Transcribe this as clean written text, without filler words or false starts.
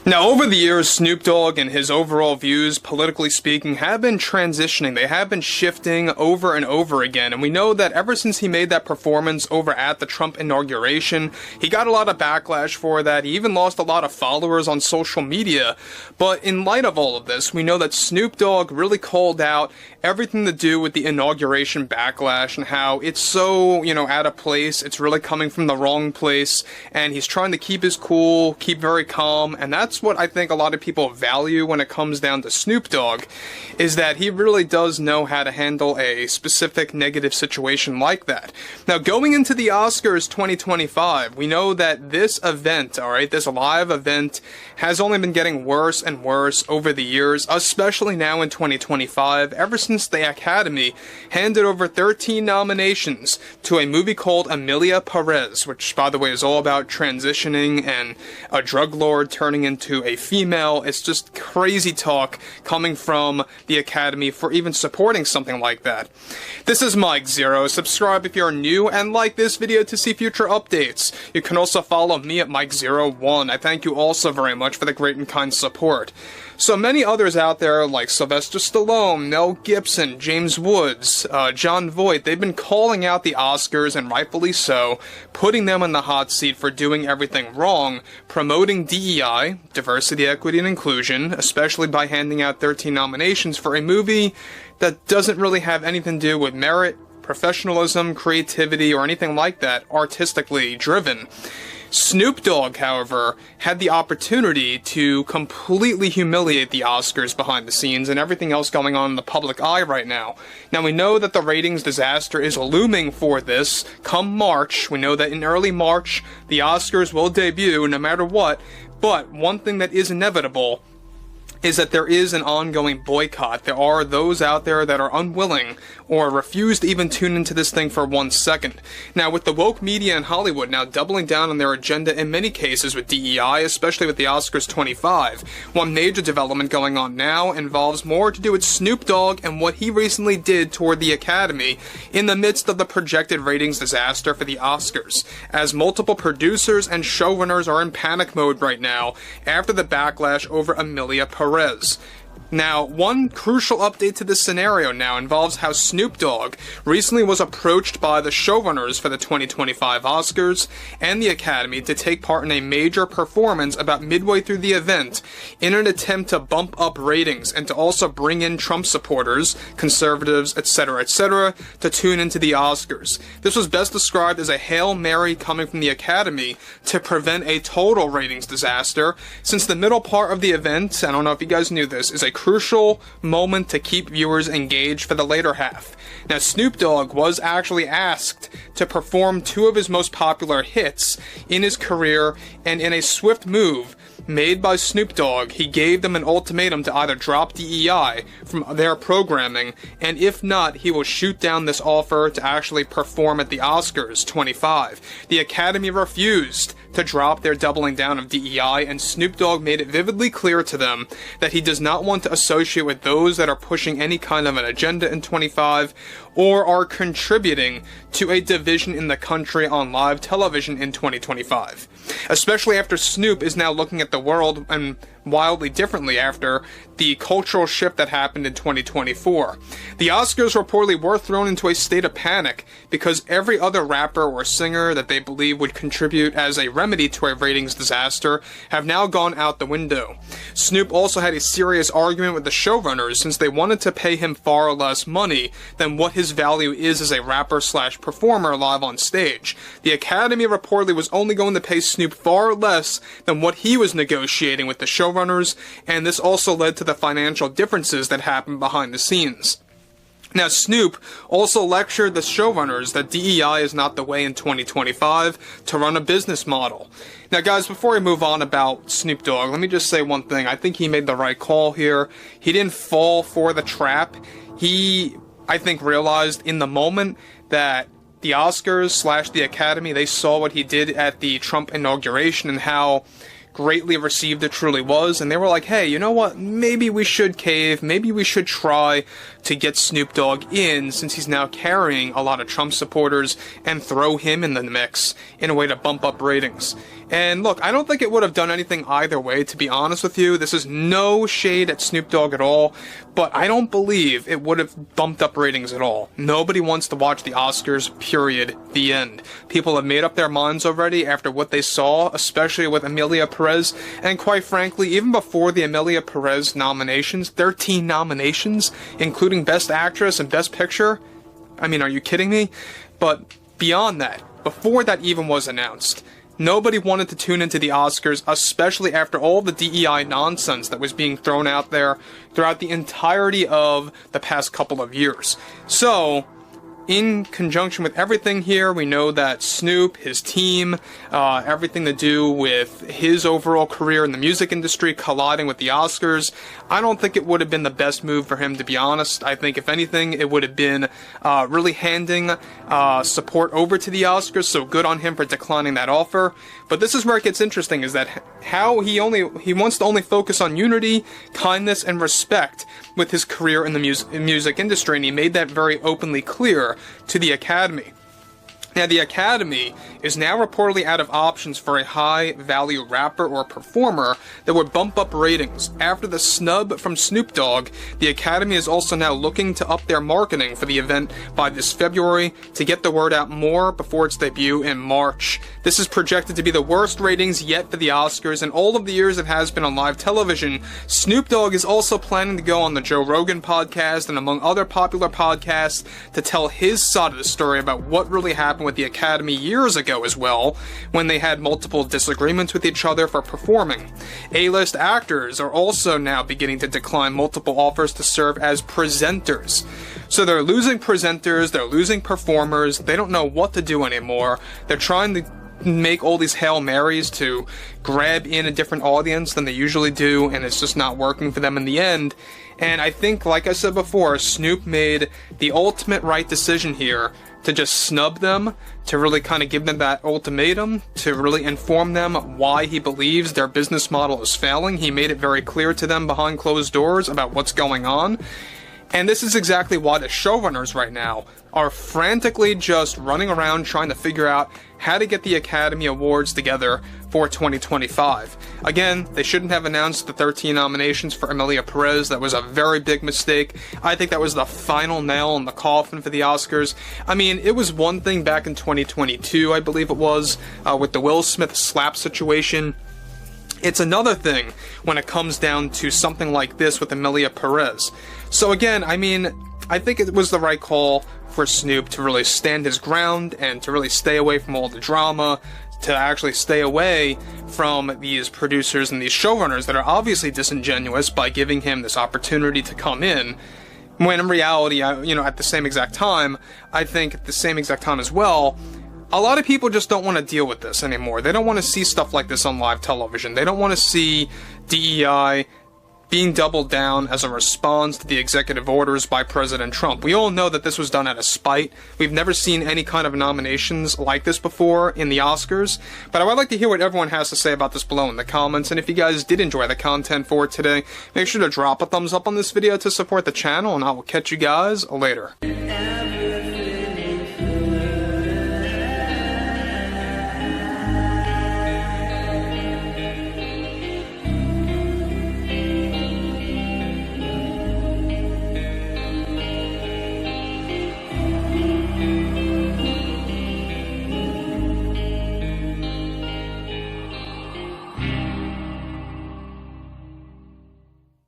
Now, over the years, Snoop Dogg and his overall views, politically speaking, have been transitioning. They have been shifting over and over again. And we know that ever since he made that performance over at the Trump inauguration, he got a lot of backlash for that. He even lost a lot of followers on social media. But in light of all of this, we know that Snoop Dogg really called out everything to do with the inauguration backlash and how it's so, out of place. It's really coming from the wrong place. And he's trying to keep his cool, keep very calm. And that's what I think a lot of people value when it comes down to Snoop Dogg, is that he really does know how to handle a specific negative situation like that. Now, going into the Oscars 2025, we know that this event, this live event, has only been getting worse and worse over the years, especially now in 2025, ever since the Academy handed over 13 nominations to a movie called Emilia Perez, which, by the way, is all about transitioning and a drug lord turning into a female. It's just crazy talk coming from the Academy for even supporting something like that. This is Mike Zero. Subscribe if you're new and like this video to see future updates. You can also follow me at Mike01. I thank you also very much for the great and kind support. So many others out there, like Sylvester Stallone, Mel Gibson, James Woods, Jon Voight, they've been calling out the Oscars, and rightfully so, putting them in the hot seat for doing everything wrong, promoting DEI, diversity, equity, and inclusion, especially by handing out 13 nominations for a movie that doesn't really have anything to do with merit, professionalism, creativity, or anything like that, artistically driven. Snoop Dogg, however, had the opportunity to completely humiliate the Oscars behind the scenes and everything else going on in the public eye right now. Now, we know that the ratings disaster is looming for this come March. We know that in early March, the Oscars will debut no matter what, but one thing that is inevitable is that there is an ongoing boycott. There are those out there that are unwilling or refuse to even tune into this thing for 1 second. Now, with the woke media in Hollywood now doubling down on their agenda in many cases with DEI, especially with the Oscars 25, one major development going on now involves more to do with Snoop Dogg and what he recently did toward the Academy in the midst of the projected ratings disaster for the Oscars, as multiple producers and showrunners are in panic mode right now after the backlash over Emilia Perez. Now, one crucial update to this scenario now involves how Snoop Dogg recently was approached by the showrunners for the 2025 Oscars and the Academy to take part in a major performance about midway through the event in an attempt to bump up ratings and to also bring in Trump supporters, conservatives, etc., to tune into the Oscars. This was best described as a Hail Mary coming from the Academy to prevent a total ratings disaster, since the middle part of the event, I don't know if you guys knew this, is a crucial moment to keep viewers engaged for the later half. Now, Snoop Dogg was actually asked to perform two of his most popular hits in his career, and in a swift move made by Snoop Dogg, he gave them an ultimatum to either drop DEI from their programming, and if not, he will shoot down this offer to actually perform at the Oscars 25. The Academy refused to drop their doubling down of DEI, and Snoop Dogg made it vividly clear to them that he does not want to associate with those that are pushing any kind of an agenda in 25 or are contributing to a division in the country on live television in 2025. Especially after Snoop is now looking at the world and wildly differently after the cultural shift that happened in 2024. The Oscars reportedly were thrown into a state of panic because every other rapper or singer that they believe would contribute as a remedy to a ratings disaster have now gone out the window. Snoop also had a serious argument with the showrunners since they wanted to pay him far less money than what his value is as a rapper/performer live on stage. The Academy reportedly was only going to pay Snoop far less than what he was negotiating with the showrunners, and this also led to the financial differences that happened behind the scenes. Now, Snoop also lectured the showrunners that DEI is not the way in 2025 to run a business model. Now, guys, before I move on about Snoop Dogg, let me just say one thing. I think he made the right call here. He didn't fall for the trap. He, I think, realized in the moment that the Oscars/the Academy, they saw what he did at the Trump inauguration and how greatly received it truly was, and they were like, hey, you know what, maybe we should cave, maybe we should try to get Snoop Dogg in, since he's now carrying a lot of Trump supporters, and throw him in the mix in a way to bump up ratings. And look, I don't think it would have done anything either way, to be honest with you. This is no shade at Snoop Dogg at all, but I don't believe it would have bumped up ratings at all. Nobody wants to watch the Oscars, period. The end. People have made up their minds already after what they saw, especially with Emilia Perez, and quite frankly, even before the Emilia Perez nominations, 13 nominations, including Best Actress and Best Picture. I mean, are you kidding me? But beyond that, before that even was announced, nobody wanted to tune into the Oscars, especially after all the DEI nonsense that was being thrown out there throughout the entirety of the past couple of years. So, in conjunction with everything here, we know that Snoop, his team, everything to do with his overall career in the music industry colliding with the Oscars, I don't think it would have been the best move for him, to be honest. I think, if anything, it would have been really handing support over to the Oscars, so good on him for declining that offer. But this is where it gets interesting, is that how he wants to only focus on unity, kindness, and respect with his career in the music industry, and he made that very openly clear to the Academy. Now, the Academy is now reportedly out of options for a high-value rapper or performer that would bump up ratings. After the snub from Snoop Dogg, the Academy is also now looking to up their marketing for the event by this February to get the word out more before its debut in March. This is projected to be the worst ratings yet for the Oscars in all of the years it has been on live television. Snoop Dogg is also planning to go on the Joe Rogan podcast and among other popular podcasts to tell his side of the story about what really happened with the Academy years ago as well, when they had multiple disagreements with each other for performing. A-list actors are also now beginning to decline multiple offers to serve as presenters. So they're losing presenters, they're losing performers, they don't know what to do anymore. They're trying to make all these Hail Marys to grab in a different audience than they usually do, and it's just not working for them in the end. And I think, like I said before, Snoop made the ultimate right decision here to just snub them, to really kind of give them that ultimatum, to really inform them why he believes their business model is failing. He made it very clear to them behind closed doors about what's going on. And this is exactly why the showrunners right now are frantically just running around trying to figure out how to get the Academy Awards together for 2025. Again, they shouldn't have announced the 13 nominations for Emilia Perez. That was a very big mistake. I think that was the final nail in the coffin for the Oscars. I mean, it was one thing back in 2022, I believe it was, with the Will Smith slap situation. It's another thing when it comes down to something like this with Emilia Perez. So again, I mean, I think it was the right call for Snoop to really stand his ground and to really stay away from all the drama, to actually stay away from these producers and these showrunners that are obviously disingenuous by giving him this opportunity to come in, when in reality, at the same exact time, I think at the same exact time as well, a lot of people just don't want to deal with this anymore. They don't want to see stuff like this on live television. They don't want to see DEI being doubled down as a response to the executive orders by President Trump. We all know that this was done out of spite. We've never seen any kind of nominations like this before in the Oscars, but I would like to hear what everyone has to say about this below in the comments, and if you guys did enjoy the content for today, make sure to drop a thumbs up on this video to support the channel, and I will catch you guys later.